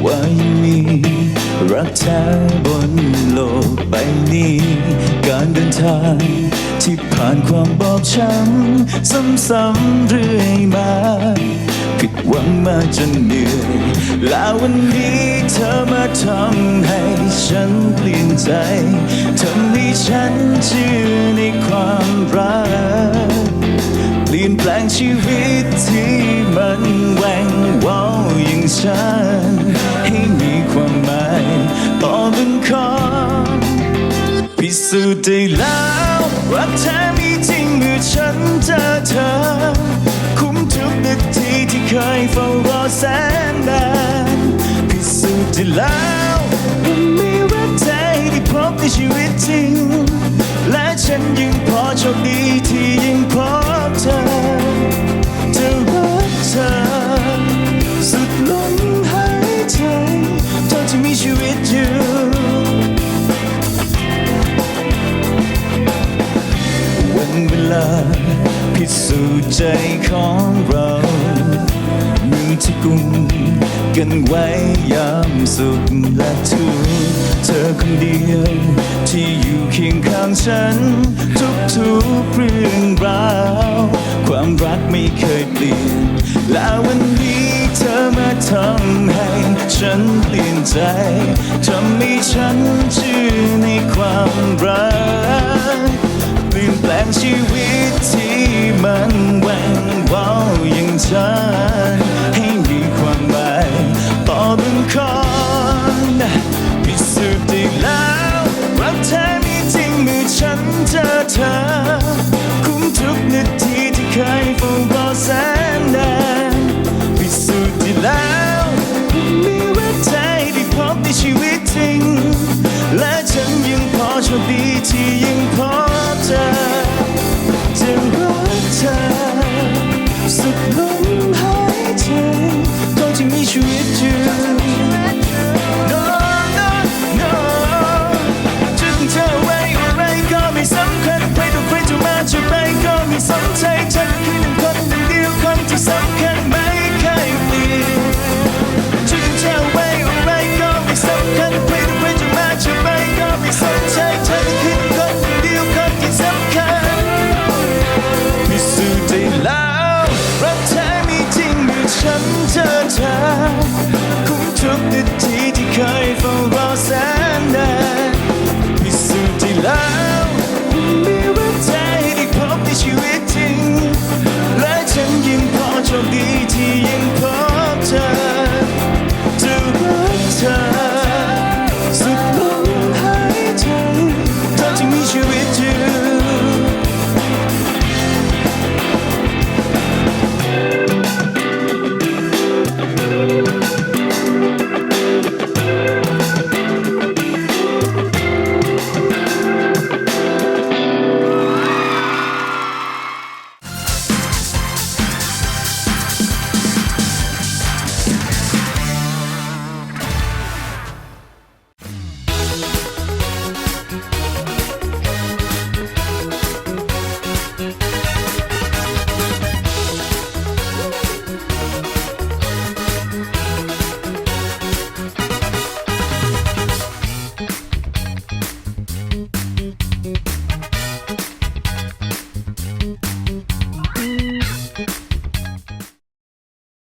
ว่ายังมีรักแท้บนโลกใบนี้การเดินทางที่ผ่านความบอบช้ำซ้ำๆเรื่อยมาผิดหวังมาจนเหนื่อยแล้ววันนี้เธอมาทำให้ฉันเปลี่ยนใจทำให้ฉันเชื่อในความรักเปลี่ยนแปลงชีวิตที่มันแหว่งว่าวอย่างฉันให้มีความหมายต่อบุญของพิสูจน์ได้แล้วรักแท้มีจริงเมื่อฉันเจอเธอคุ้มทุกนาทีที่เคยเฝ้ารอแสนนานพิสูจน์ได้แล้วว่ามีรักแท้ที่พบในชีวิตจริงและฉันยังพอโชคดีที่ยังพบเธอจะรักเธอสุดลมหายใจเท่าที่มีชีวิตอยู่วันเวลาพิสูจน์ใจของเรามือที่กุมกันไว้ยามสุขและทุกข์เธอคนเดียวที่อยู่เคียงข้างฉันทุกเรื่องราวความรักไม่เคยเปลี่ยนและวันนี้เธอมาทำให้ฉันเปลี่ยนใจทำให้ฉันเชื่อในความรักเปลี่ยนแปลงชีวิตที่มันแหว่งว่าวอย่างฉันให้มีความหมายต่อบุญของพิสูจน์ได้แล้วรักแท้มีจริงเมื่อฉันเจอเธอคุ้มทุกนาทีที่เคยเฝ้ารอแสนนานพิสูจน์ได้แล้วมีรักแท้ที่พบในชีวิตจริงและฉันยังพอโชคดีที่ยังพบเธอจะรักเธอสุดลมหายใจตอนที่มีชีวิตอยู่